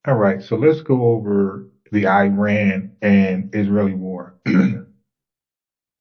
All right, so let's go over the Iran and Israeli war and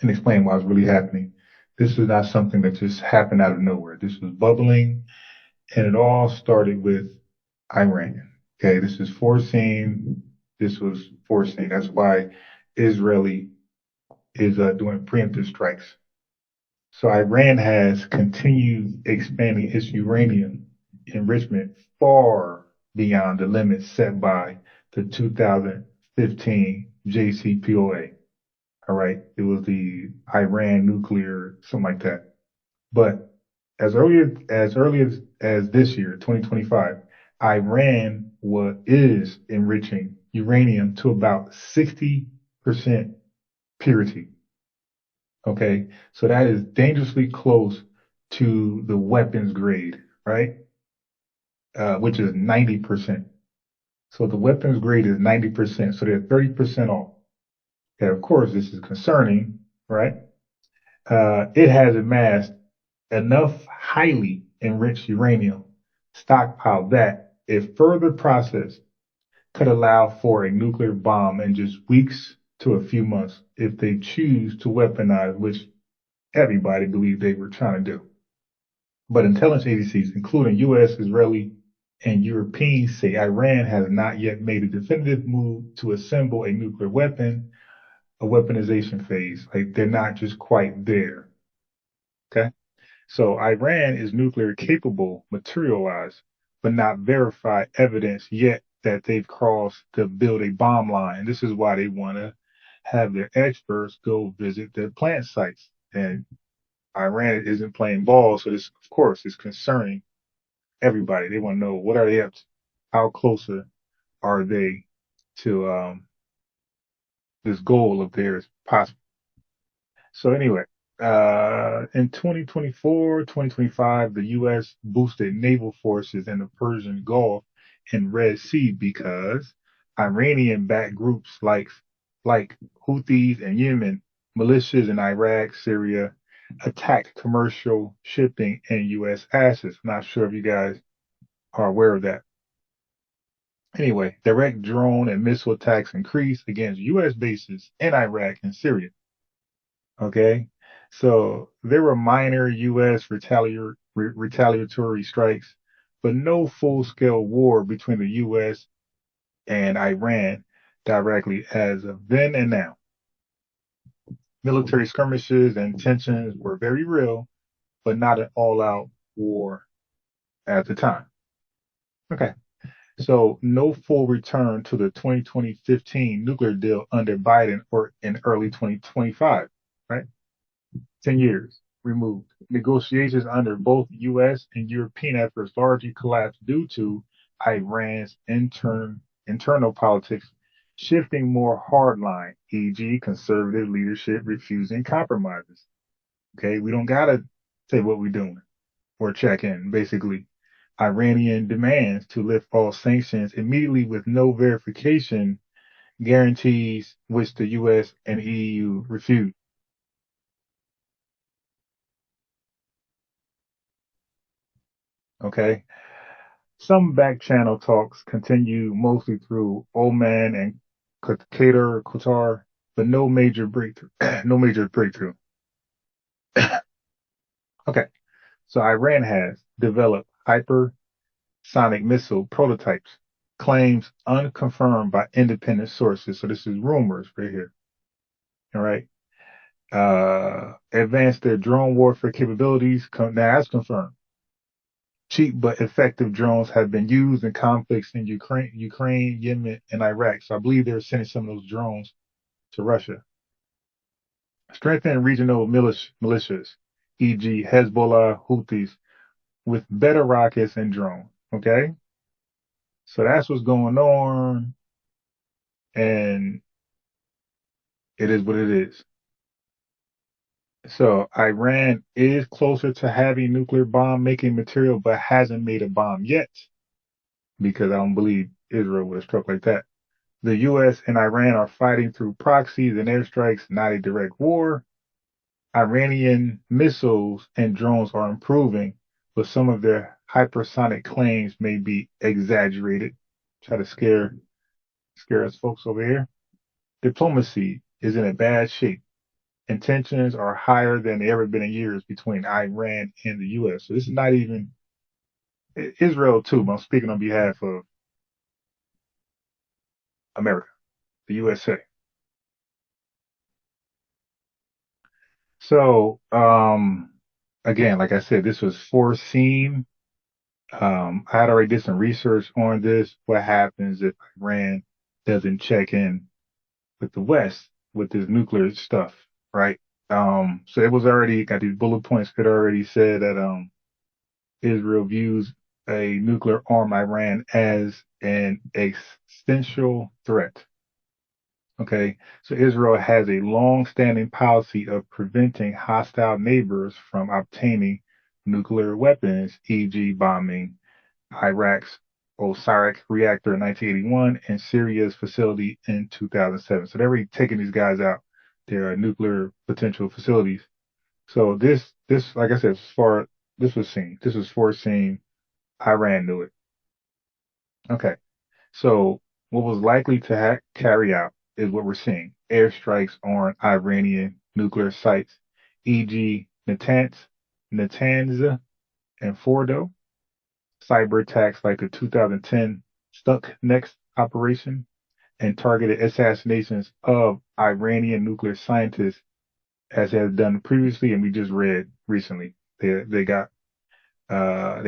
explain why it's really happening. This is not something that just happened out of nowhere. This was bubbling, and it all started with Iran. Okay, this is foreseen. This was foreseen. That's why Israeli is doing preemptive strikes. So Iran has continued expanding its uranium enrichment far beyond the limits set by the 2015 JCPOA. All right. It was the Iran nuclear, something like that. But as early as this year, 2025, Iran is enriching uranium to about 60% purity. Okay. So that is dangerously close to the weapons grade, right? Which is 90%. So the weapons grade is 90%. So they're 30% off. And of course, this is concerning, right? It has amassed enough highly enriched uranium stockpile that, if further processed, could allow for a nuclear bomb in just weeks to a few months if they choose to weaponize, which everybody believed they were trying to do. But intelligence agencies, including U.S., Israeli, and Europeans, say Iran has not yet made a definitive move to assemble a nuclear weapon, a weaponization phase. Like they're not just quite there. Okay. So Iran is nuclear capable, materialized, but not verified evidence yet that they've crossed to build a bomb line. This is why they want to have their experts go visit their plant sites. And Iran isn't playing ball, so this, of course, is concerning everybody. They want to know what are they up to? How closer are they to this goal of theirs possible? So anyway, in 2024, 2025, the U.S. boosted naval forces in the Persian Gulf and Red Sea because Iranian-backed groups like Houthis in Yemen, militias in Iraq, Syria, attacked commercial shipping and U.S. assets. Not sure if you guys are aware of that. Anyway, direct drone and missile attacks increased against U.S. bases in Iraq and Syria. Okay. So there were minor U.S. Retaliatory strikes, but no full scale war between the U.S. and Iran directly as of then and now. Military skirmishes and tensions were very real, but not an all out war at the time. Okay. So no full return to the 2015 nuclear deal under Biden or in early 2025, right? 10 years removed. Negotiations under both U.S. and European efforts largely collapsed due to Iran's internal politics shifting more hardline, e.g., conservative leadership refusing compromises. Okay, we don't gotta say what we're doing or check in. Basically, Iranian demands to lift all sanctions immediately with no verification guarantees, which the U.S. and EU refused. Okay. Some back channel talks continue mostly through Oman and Qatar, but no major breakthrough. No major breakthrough. Okay, so Iran has developed hypersonic missile prototypes, claims unconfirmed by independent sources. So this is rumors right here. All right. Advanced their drone warfare capabilities. Now that's confirmed. Cheap but effective drones have been used in conflicts in Ukraine, Yemen, and Iraq. So I believe they're sending some of those drones to Russia. Strengthen regional militias, e.g., Hezbollah, Houthis, with better rockets and drones. Okay, so that's what's going on, and it is what it is. So Iran is closer to having nuclear bomb making material, but hasn't made a bomb yet because I don't believe Israel would have struck like that. The U.S. and Iran are fighting through proxies and airstrikes, not a direct war. Iranian missiles and drones are improving, but some of their hypersonic claims may be exaggerated. try to scare us folks over here. Diplomacy is in a bad shape. Intentions are higher than they ever been in years between Iran and the U.S. So this is not even Israel too. But I'm speaking on behalf of America, the USA. So again, like I said, this was foreseen. I had already did some research on this. What happens if Iran doesn't check in with the West with this nuclear stuff, right? So it was already got these bullet points. It already said that Israel views a nuclear armed Iran as an existential threat. Okay, so Israel has a long-standing policy of preventing hostile neighbors from obtaining nuclear weapons, e.g., bombing Iraq's Osirak reactor in 1981 and Syria's facility in 2007. So they're already taking these guys out, their nuclear potential facilities. So this, like I said, this was seen. This was foreseen. Iran knew it. Okay. So what was likely to carry out is what we're seeing. Airstrikes on Iranian nuclear sites, e.g. Natanz and Fordo. Cyber attacks like the 2010 Stuck Next operation and targeted assassinations of Iranian nuclear scientists as has done previously and we just read recently. They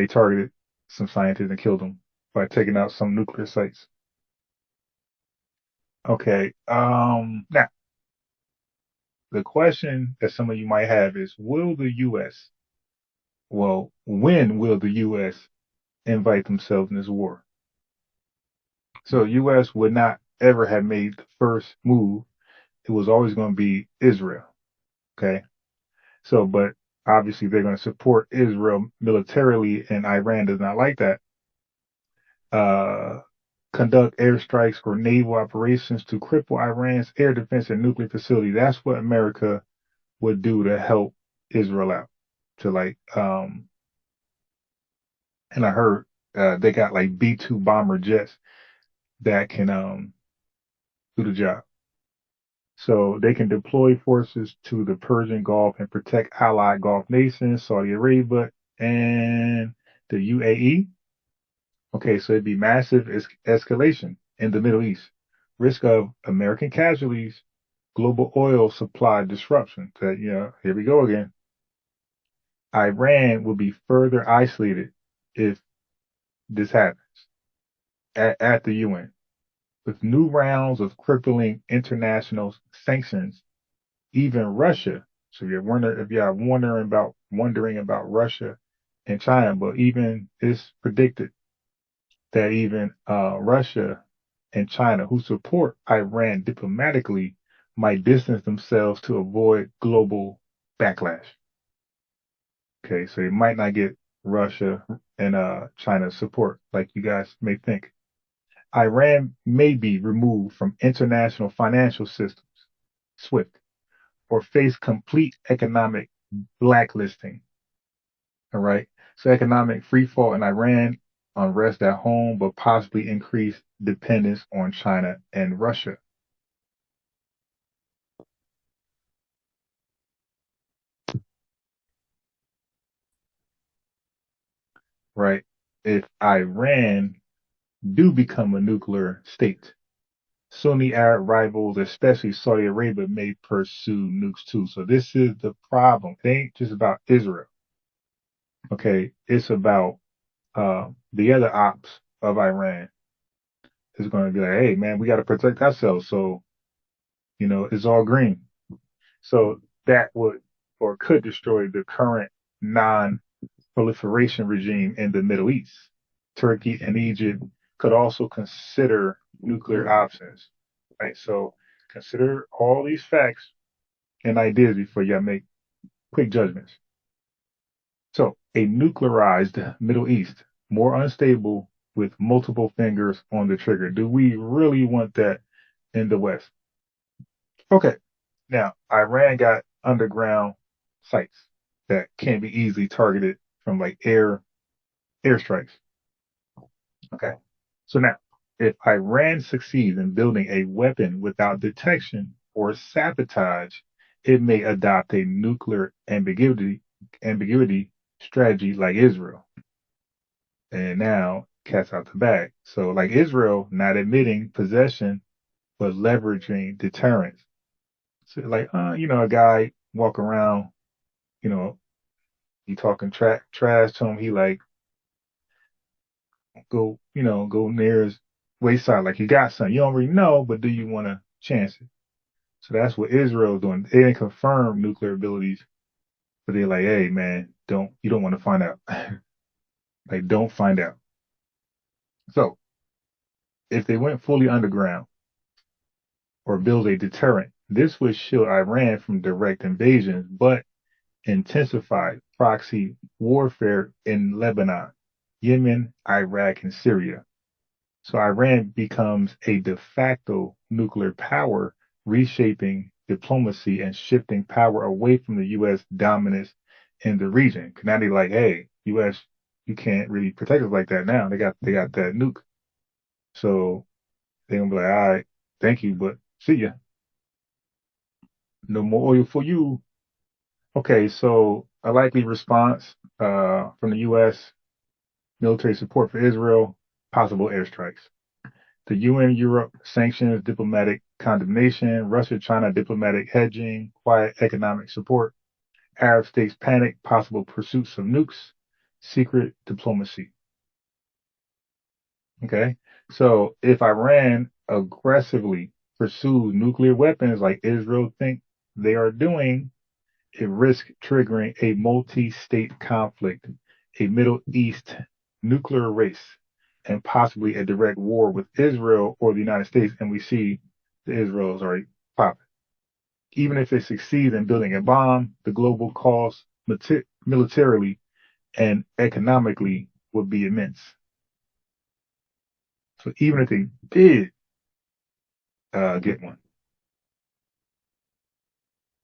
targeted some scientists and killed them by taking out some nuclear sites. Okay. Now the question that some of you might have is, when will the U.S. invite themselves in this war? So U.S. would not ever have made the first move. It was always going to be Israel. Okay. So, but obviously they're going to support Israel militarily and Iran does not like that. Uh, conduct airstrikes or naval operations to cripple Iran's air defense and nuclear facility. That's what America would do to help Israel out. To and I heard they got like B-2 bomber jets that can do the job. So they can deploy forces to the Persian Gulf and protect allied Gulf nations, Saudi Arabia and the UAE. Okay, so it'd be massive escalation in the Middle East. Risk of American casualties, global oil supply disruption. That, here we go again. Iran will be further isolated if this happens at the UN. With new rounds of crippling international sanctions, even Russia. So if you're wondering about Russia and China, but even it's predicted that even Russia and China, who support Iran diplomatically, might distance themselves to avoid global backlash. Okay, so they might not get Russia and China's support like you guys may think. Iran may be removed from international financial systems, SWIFT, or face complete economic blacklisting. All right. So economic free fall in Iran, unrest at home, but possibly increased dependence on China and Russia. Right. If Iran do become a nuclear state, Sunni Arab rivals, especially Saudi Arabia, may pursue nukes too. So this is the problem. It ain't just about Israel. Okay. It's about the other ops of Iran is going to be like, hey, man, we got to protect ourselves. So, it's all green. So that would or could destroy the current non-proliferation regime in the Middle East. Turkey and Egypt could also consider nuclear options, right? So consider all these facts and ideas before you make quick judgments. So a nuclearized Middle East, more unstable with multiple fingers on the trigger. Do we really want that in the West? Okay. Now, Iran got underground sites that can be easily targeted from like airstrikes. Okay. So now, If Iran succeeds in building a weapon without detection or sabotage, it may adopt a nuclear ambiguity strategy like Israel. And now, cat's out the bag. So, like Israel, not admitting possession, but leveraging deterrence. So, like, a guy walk around, you know, you talking trash to him, he like, go near his wayside, like you got something. You don't really know, but do you want to chance it? So that's what Israel's doing. They didn't confirm nuclear abilities, but they're like, hey man, you don't want to find out. Like, don't find out. So if they went fully underground or build a deterrent, this would shield Iran from direct invasions, but intensify proxy warfare in Lebanon, Yemen, Iraq, and Syria. So Iran becomes a de facto nuclear power, reshaping diplomacy and shifting power away from the U.S. dominance in the region. 'Cause now they're like, hey, U.S., you can't really protect us like that now. They got that nuke. So they're gonna be like, all right, thank you, but see ya. No more oil for you. Okay, so a likely response from the U.S. military support for Israel, possible airstrikes. The UN Europe sanctions, diplomatic condemnation, Russia China diplomatic hedging, quiet economic support, Arab states panic, possible pursuits of nukes, secret diplomacy. Okay. So if Iran aggressively pursues nuclear weapons like Israel think they are doing, it risks triggering a multi-state conflict, a Middle East nuclear race, and possibly a direct war with Israel or the United States. And we see the Israel's already popping. Even if it succeeds in building a bomb, the global cost militarily and economically would be immense. So even if they did get one.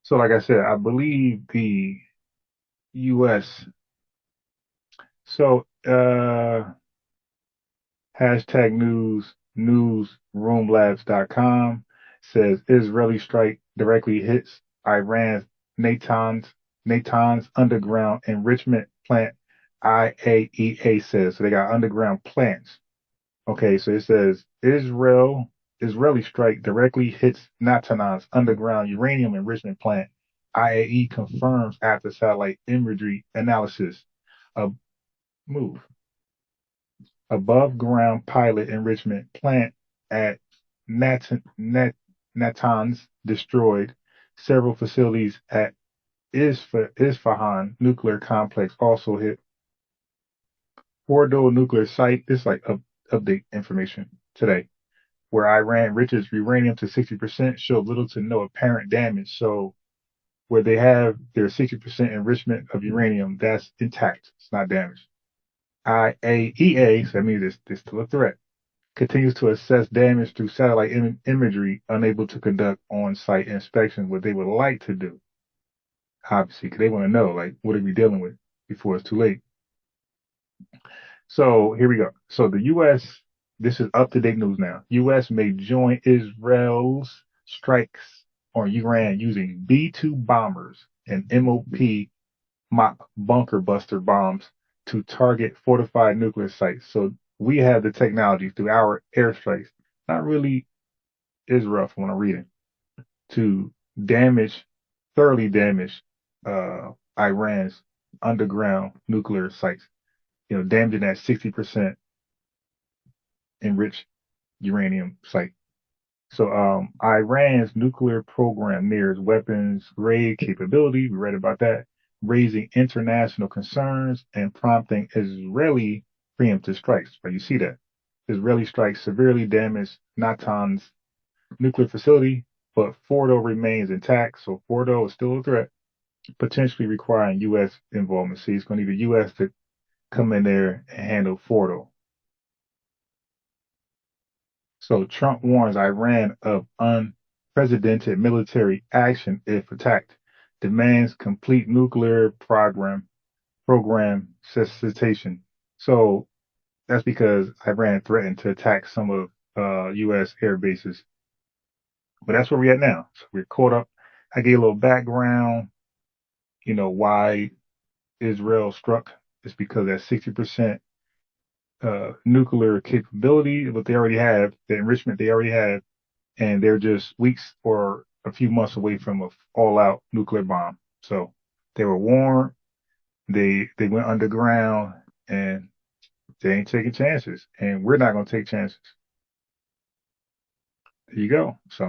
So like I said, I believe the U.S. So hashtag newsroomlabs.com says Israeli strike directly hits Iran's Natanz underground enrichment plant. IAEA says so they got underground plants. Okay, so it says Israeli strike directly hits Natanz underground uranium enrichment plant. IAE confirms after satellite imagery analysis. A move. Above ground pilot enrichment plant at Natanz destroyed. Several facilities at Isfahan nuclear complex also hit. Fordo nuclear site. This is like update information today, where Iran enriches uranium to 60% showed little to no apparent damage. So where they have their 60% enrichment of uranium, that's intact. It's not damaged. IAEA, so that means there's still a threat, continues to assess damage through satellite imagery, unable to conduct on-site inspections, what they would like to do, obviously, because they want to know, like, what are we dealing with before it's too late. So here we go. So the U.S., this is up-to-date news now. U.S. may join Israel's strikes on Iran using B-2 bombers and MOP bunker buster bombs to target fortified nuclear sites. So we have the technology through our airstrikes, not really Israel from what I'm reading, to thoroughly damage Iran's underground nuclear sites. Damaging that 60% enriched uranium site. So Iran's nuclear program nears weapons grade capability. We read about that, raising international concerns and prompting Israeli preemptive strikes. But you see that Israeli strikes severely damaged Natanz nuclear facility, but Fordo remains intact. So Fordo is still a threat, potentially requiring U.S. involvement. See, it's going to need the U.S. to come in there and handle Fordo. So Trump warns Iran of unprecedented military action if attacked, demands complete nuclear program cessation. So that's because Iran threatened to attack some of U.S. air bases. But that's where we're at now. So we're caught up. I gave a little background, why Israel struck. It's because that 60% nuclear capability, what they already have, the enrichment they already have, and they're just weeks or a few months away from an all-out nuclear bomb. So they were warned. They went underground, and they ain't taking chances. And we're not going to take chances. There you go. So